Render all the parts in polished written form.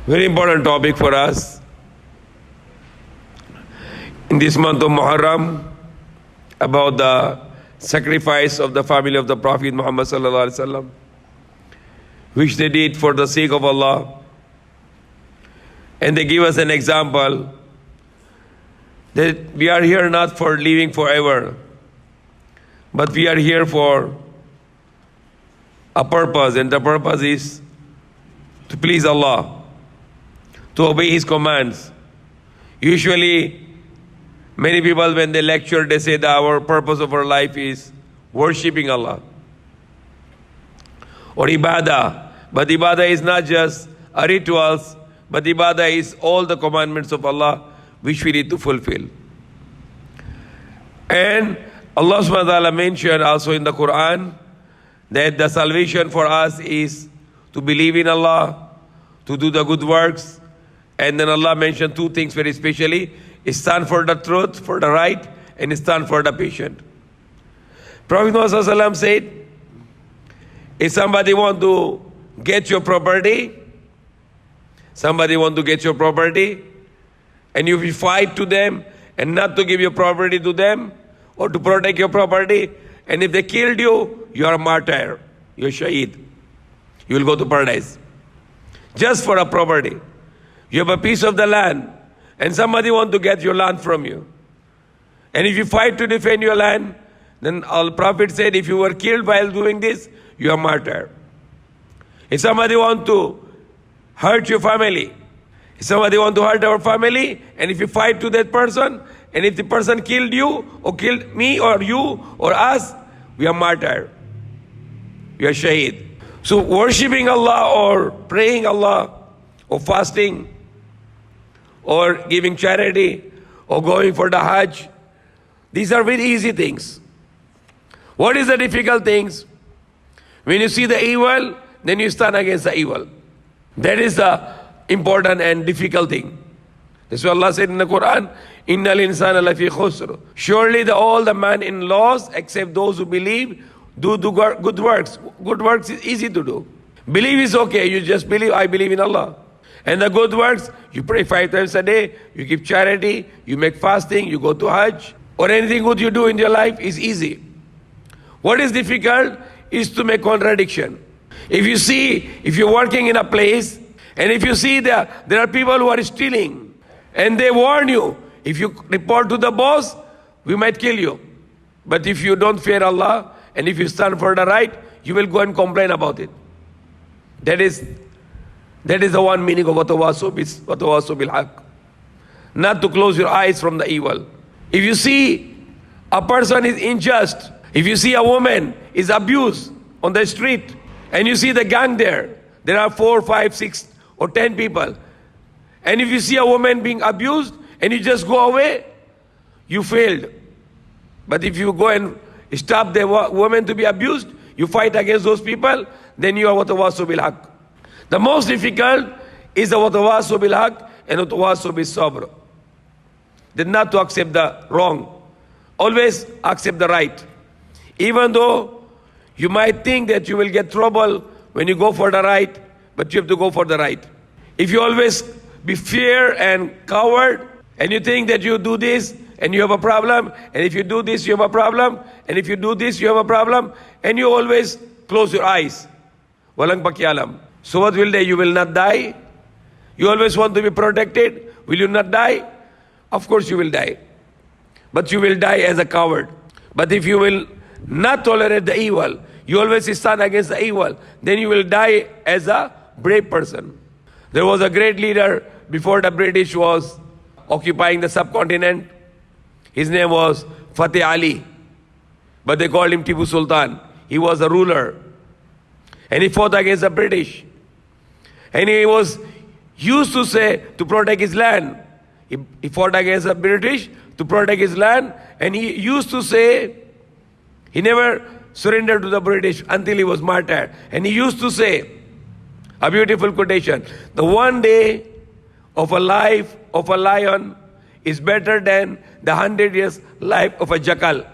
Very important topic for us in this month of Muharram, about the sacrifice of the family of the Prophet Muhammad sallallahu alaihi wasallam, which they did for the sake of Allah. And they give us an example that we are here not for living forever, but we are here for a purpose, and the purpose is to please Allah, to obey His commands. Usually, many people, when they lecture, they say that our purpose of our life is worshipping Allah or ibadah. But ibadah is not just a rituals, but ibadah is all the commandments of Allah which we need to fulfill. And Allah subhanahu wa ta'ala mentioned also in the Quran that the salvation for us is to believe in Allah, to do the good works. And then Allah mentioned two things very specially: stand for the truth, for the right, and stand for the patient. Prophet Muhammad said, if somebody want to get your property, and you will fight to them and not to give your property to them or to protect your property, and if they killed you, you are a martyr, you are shaheed. You will go to paradise. Just for a property. You have a piece of the land, and somebody want to get your land from you. And if you fight to defend your land, then our Prophet said, if you were killed while doing this, you are a martyr. If somebody want to hurt your family, if somebody want to hurt our family, and if you fight to that person, and if the person killed you, or killed me, or you, or us, we are martyr. We are shaheed. So worshipping Allah, or praying Allah, or fasting, or giving charity, or going for the Hajj, these are very easy things. What is the difficult things? When you see the evil, then you stand against the evil. That is the important and difficult thing. That's why Allah said in the Quran, Innal insana lafi khusr. Surely all the man in loss, except those who believe, do good works. Good works is easy to do. Believe is okay. You just believe, I believe in Allah. And the good works, you pray 5 times a day, you give charity, you make fasting, you go to Hajj, or anything good you do in your life is easy. What is difficult is to make contradiction. If you're working in a place, and if you see there are people who are stealing, and they warn you, if you report to the boss, we might kill you. But if you don't fear Allah, and if you stand for the right, you will go and complain about it. That is the one meaning of watawasaw bil haqq. Not to close your eyes from the evil. If you see a person is unjust, if you see a woman is abused on the street, and you see the gang there are 4, 5, 6, or 10 people, and if you see a woman being abused, and you just go away, you failed. But if you go and stop the woman to be abused, you fight against those people, then you are watawasaw bil haqq. The most difficult is the watawasaw bil haqq and watawasaw bis sabr. Then not to accept the wrong. Always accept the right. Even though you might think that you will get trouble when you go for the right, but you have to go for the right. If you always be fear and coward, and you think that you do this and you have a problem, and if you do this you have a problem, and if you do this you have a problem, and you always close your eyes. Walang pakialam. So what will they? You will not die? You always want to be protected. Will you not die? Of course you will die. But you will die as a coward. But if you will not tolerate the evil, you always stand against the evil, then you will die as a brave person. There was a great leader before the British was occupying the subcontinent. His name was Fateh Ali, but they called him Tipu Sultan. He was a ruler, and he fought against the British. And he was used to say to protect his land. He fought against the British to protect his land, and he used to say, he never surrendered to the British until he was martyred. And he used to say, a beautiful quotation, the one day of a life of a lion is better than the 100 years life of a jackal.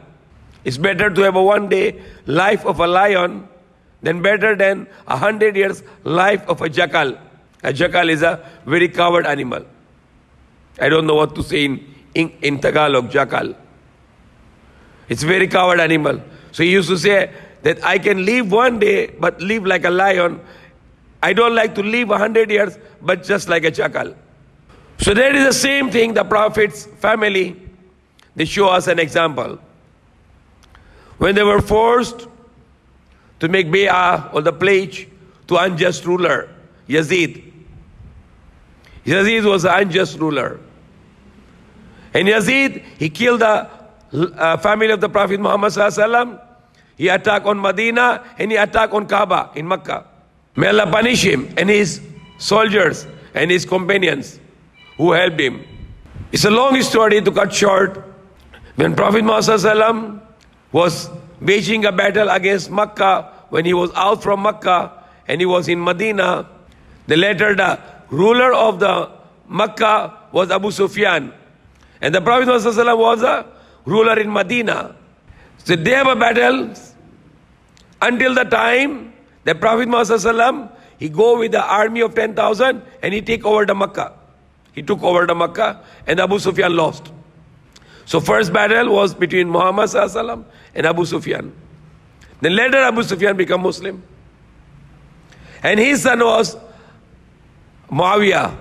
It's better to have a one day life of a lion than better than 100 years life of a jackal. A jackal is a very coward animal. I don't know what to say in Tagalog, jackal. It's a very coward animal. So he used to say that I can live one day, but live like a lion. I don't like to live 100 years, but just like a jackal. So that is the same thing the Prophet's family, they show us an example. When they were forced to make bay'ah or the pledge to unjust ruler, Yazid. Yazid was an unjust ruler. And Yazid, he killed the family of the Prophet Muhammad Sallallahu Alaihi Wasallam. He attacked on Medina and he attacked on Kaaba in Mecca. May Allah punish him and his soldiers and his companions who helped him. It's a long story to cut short. When Prophet Muhammad Sallallahu Alaihi Wasallam was waging a battle against Mecca, when he was out from Mecca and he was in Medina, the ruler of the Mecca was Abu Sufyan. And the Prophet Muhammad was a ruler in Medina. So they have a battle until the time the Prophet Muhammad he go with the army of 10,000 and he take over the Mecca. He took over the Mecca and Abu Sufyan lost. So first battle was between Muhammad and Abu Sufyan. Then later Abu Sufyan became Muslim. And his son was Muawiyah.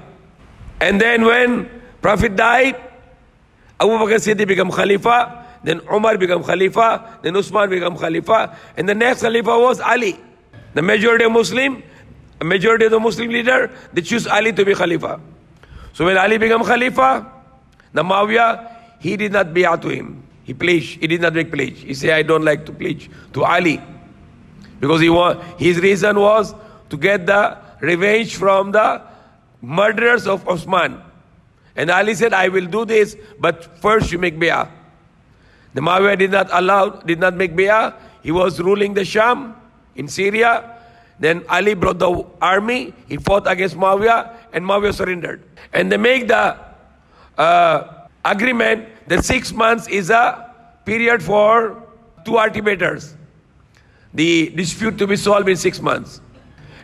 And then when Prophet died, Abu Bakr Siddiq became Khalifa, then Umar became Khalifa, then Usman became Khalifa, and the next Khalifa was Ali. The majority of the Muslim leader, they choose Ali to be Khalifa. So when Ali became Khalifa, the Muawiyah, he did not bay'ah to him. He pledged. He did not make pledge. He said, I don't like to pledge to Ali. Because his reason was to get the revenge from the murderers of Osman. And Ali said, I will do this, but first you make bay'ah. The Muawiyah did not make bay'ah. He was ruling the Sham in Syria. Then Ali brought the army. He fought against Muawiyah, and Muawiyah surrendered. And they make the agreement that 6 months is a period for two arbitrators. The dispute to be solved in 6 months.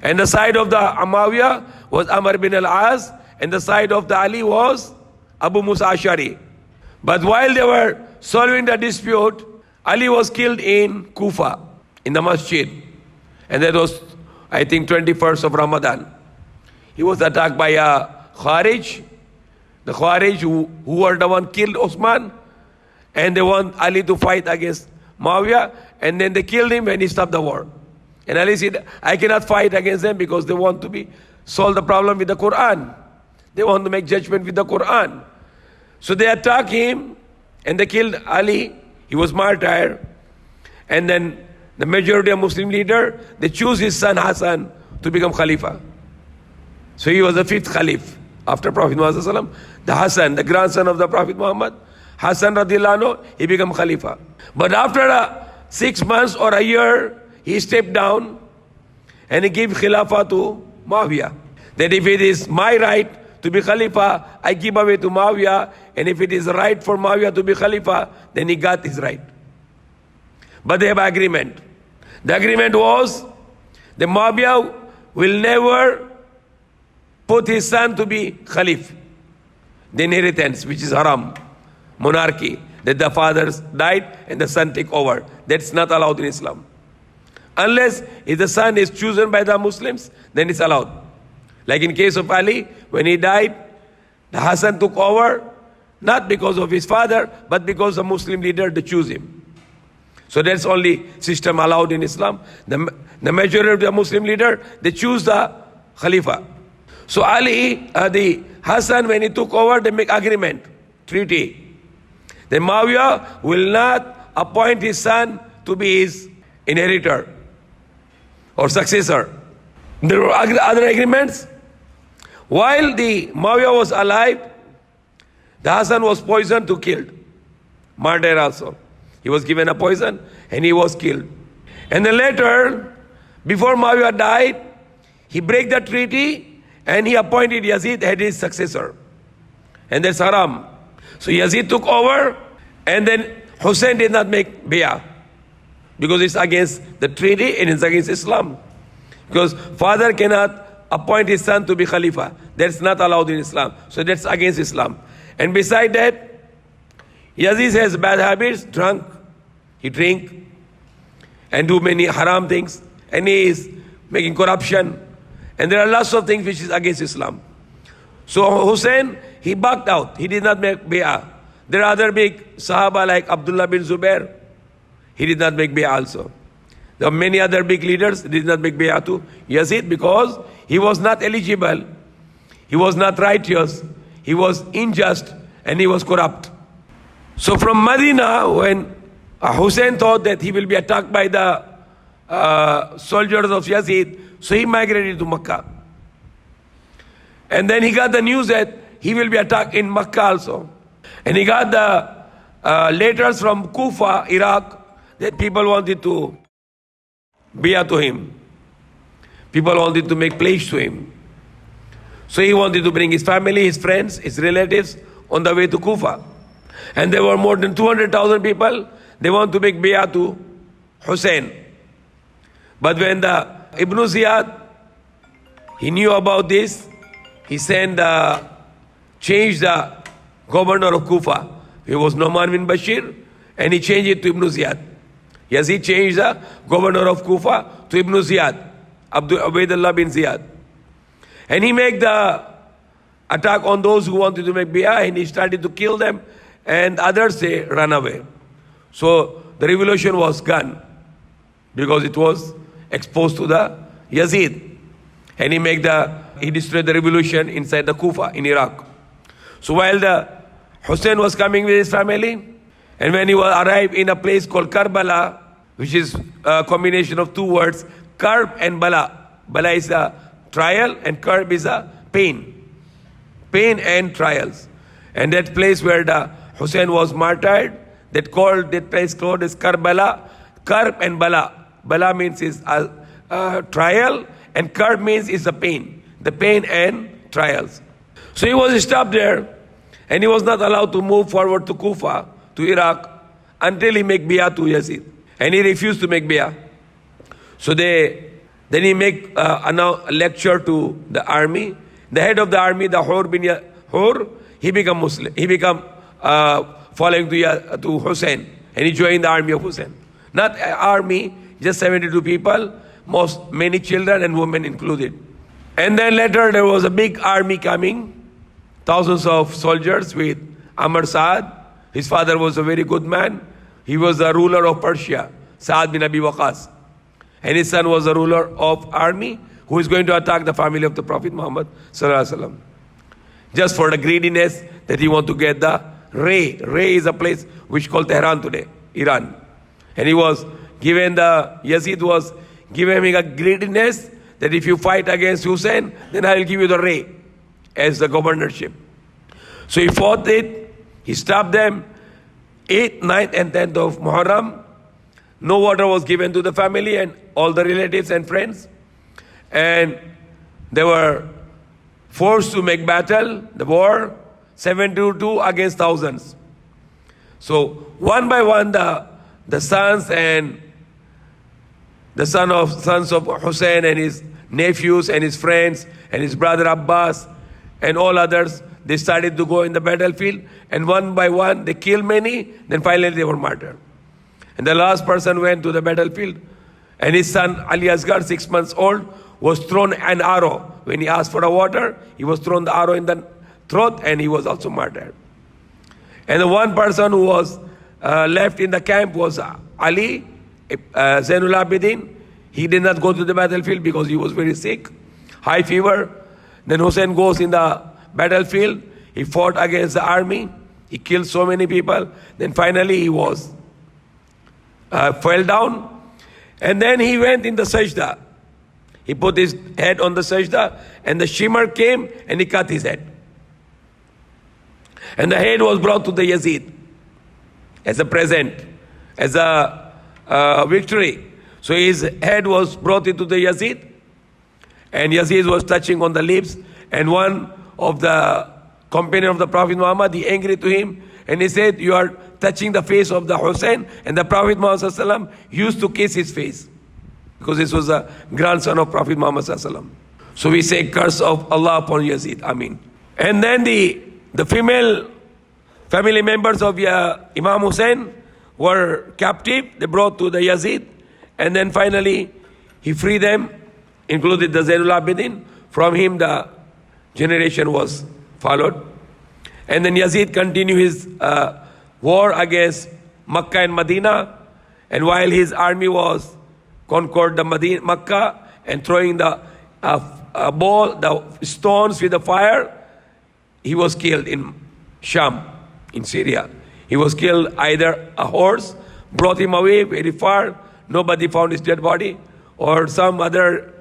And the side of the Muawiyah was Amr bin al-As, and the side of the Ali was Abu Musa Ash'ari. But while they were solving the dispute, Ali was killed in Kufa, in the masjid. And that was, I think, 21st of Ramadan. He was attacked by a Kharij. The Kharij who were the one killed Osman. And they want Ali to fight against Muawiyah. And then they killed him and he stopped the war. And Ali said, I cannot fight against them because they want to solve the problem with the Quran. They want to make judgment with the Quran. So they attacked him and they killed Ali. He was martyred. And then the majority of Muslim leader, they choose his son Hassan to become Khalifa. So he was the 5th Khalif after Prophet Muhammad. The Hassan, the grandson of the Prophet Muhammad, Hassan radiallahu anhu, he became Khalifa. But after 6 months or a year, he stepped down and he gave Khilafah to Muawiyah. That if it is my right to be Khalifa, I give away to Muawiyah. And if it is right for Muawiyah to be Khalifa, then he got his right. But they have an agreement. The agreement was that Muawiyah will never put his son to be Khalif. The inheritance, which is haram, monarchy, that the father died and the son take over. That's not allowed in Islam. Unless if the son is chosen by the Muslims, then it's allowed. Like in case of Ali, when he died, the Hassan took over, not because of his father, but because the Muslim leader to choose him. So that's only system allowed in Islam. The majority of the Muslim leader, they choose the Khalifa. So Ali, the Hassan, when he took over, they make agreement, treaty. Then Muawiyah will not appoint his son to be his inheritor or successor. There were other agreements. While the Muawiyah was alive, the Hassan was poisoned to killed. Murder also. He was given a poison and he was killed. And then later, before Muawiyah died, he break the treaty and he appointed Yazid as his successor. And that's haram. So Yazid took over and then Hussein did not make bay'ah because it's against the treaty and it's against Islam. Because father cannot appoint his son to be Khalifa. That's not allowed in Islam. So that's against Islam. And beside that, Yazid has bad habits, drunk, he drink and do many haram things, and he is making corruption. And there are lots of things which is against Islam. So Hussein, he backed out. He did not make bay'ah. There are other big Sahaba like Abdullah bin Zubair. He did not make bay'ah also. There are many other big leaders who did not make bay'ah to Yazid because he was not eligible. He was not righteous. He was unjust and he was corrupt. So from Medina, when Hussein thought that he will be attacked by the soldiers of Yazid, so he migrated to Makkah. And then he got the news that he will be attacked in Makkah also. And he got the letters from Kufa, Iraq, that people wanted to bay'ah to him. People wanted to make pledge to him. So he wanted to bring his family, his friends, his relatives on the way to Kufa. And there were more than 200,000 people. They want to make bay'ah to Hussein. But when the Ibn Ziyad, he knew about this, he changed the governor of Kufa. It was Nu'man bin Bashir, and he changed it to Ibn Ziyad. Yazid changed the governor of Kufa to Ibn Ziyad, Ubaidullah bin Ziyad. And he made the attack on those who wanted to make bay'ah, and he started to kill them, and others, they ran away. So the revolution was gone because it was exposed to the Yazid. And he destroyed the revolution inside the Kufa in Iraq. So while the Hussein was coming with his family, and when he arrived in a place called Karbala, which is a combination of two words, Karb and Bala. Bala is a trial and Karb is a pain. Pain and trials. And that place where the Hussein was martyred, that place called is Karbala, Karb and Bala. Bala means is a trial, and Karb means is a pain. The pain and trials. So he was stopped there, and he was not allowed to move forward to Kufa, to Iraq, until he make bay'ah to Yazid. And he refused to make bay'ah. So then he make a lecture to the army. The head of the army, the Hur bin Hur, he became Muslim. He became following to Hussein, and he joined the army of Hussein. Not an army, just 72 people, many children and women included. And then later there was a big army coming, thousands of soldiers with Amr Saad. His father was a very good man. He was the ruler of Persia, Saad bin Abi Waqas. And his son was the ruler of army who is going to attack the family of the Prophet Muhammad sallallahu alaihi wasallam. Just for the greediness that he want to get the Ray. Ray is a place which is called Tehran today, Iran. And he was given Yazid was given him a greediness that if you fight against Hussein, then I will give you the Ray as the governorship. So he fought it, he stopped them, 8th, 9th and 10th of Muharram. No water was given to the family and all the relatives and friends. And they were forced to make battle, the war, 72 against thousands. So one by one, the sons of Hussein and his nephews and his friends and his brother Abbas and all others, they started to go in the battlefield, and one by one they killed many, then finally they were martyred. And the last person went to the battlefield, and his son Ali Asghar, 6 months old, was thrown an arrow. When he asked for the water, he was thrown the arrow in the throat, and he was also martyred. And the one person who was left in the camp was Ali, Zainul Abidin. He did not go to the battlefield because he was very sick, high fever. Then Hussein goes in the battlefield. He fought against the army. He killed so many people. Then finally he was fell down. And then he went in the sajda. He put his head on the sajda, and the shimmer came and he cut his head. And the head was brought to the Yazid as a present, as a victory. So his head was brought into the Yazid, and Yazid was touching on the lips, and one of the companion of the Prophet Muhammad, he angry to him, and he said, you are touching the face of the Hussein, and the Prophet Muhammad sallallahu used to kiss his face, because this was a grandson of Prophet Muhammad sallallahu. So we say curse of Allah upon Yazid. Ameen. And then the female family members of Imam Hussein were captive. They brought to the Yazid. And then finally, he freed them, included the Zainul Abidin. From him, the generation was followed. And then Yazid continued his war against Makkah and Medina. And while his army was conquered the Makkah and throwing the ball, the stones with the fire, he was killed in Sham, in Syria. He was killed either a horse brought him away very far, nobody found his dead body, or some other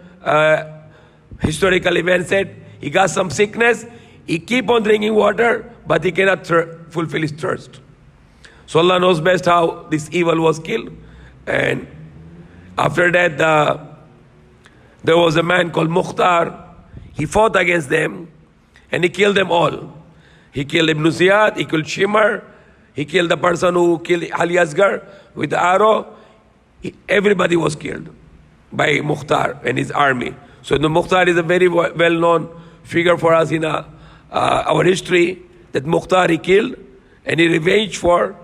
historical event said he got some sickness, he keep on drinking water, but he cannot fulfill his thirst. So Allah knows best how this evil was killed. And after that, there was a man called Mukhtar. He fought against them and he killed them all. He killed Ibn Ziyad, he killed Shimar, he killed the person who killed Ali Asgar with the arrow. Everybody was killed by Mukhtar and his army. So the Mukhtar is a very well-known figure for us in our history, that Mukhtar he killed and he revenged for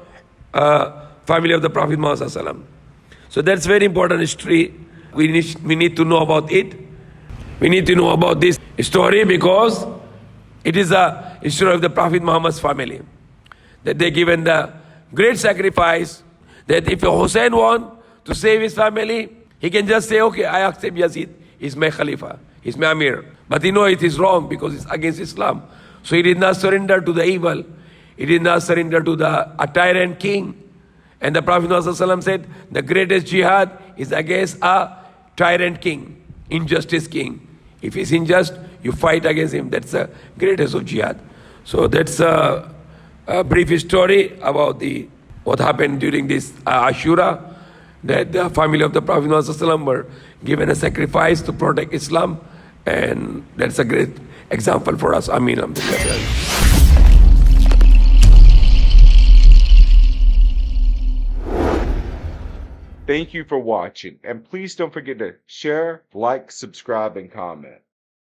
family of the Prophet Muhammad. So that's very important history. We need to know about it. We need to know about this story because it is a history of the Prophet Muhammad's family. That they given the great sacrifice, that if Hussein want to save his family, he can just say, okay, I accept Yazid. He's my Khalifa. He's my Amir. But he know it is wrong because it's against Islam. So he did not surrender to the evil. He did not surrender to a tyrant king. And the Prophet ﷺ said, the greatest jihad is against a tyrant king, injustice king. If he's unjust, you fight against him. That's the greatest of jihad. So that's a brief story about what happened during this Ashura, that the family of the Prophet ﷺ were given a sacrifice to protect Islam. And that's a great example for us. Ameen. Thank you for watching, and please don't forget to share, like, subscribe, and comment.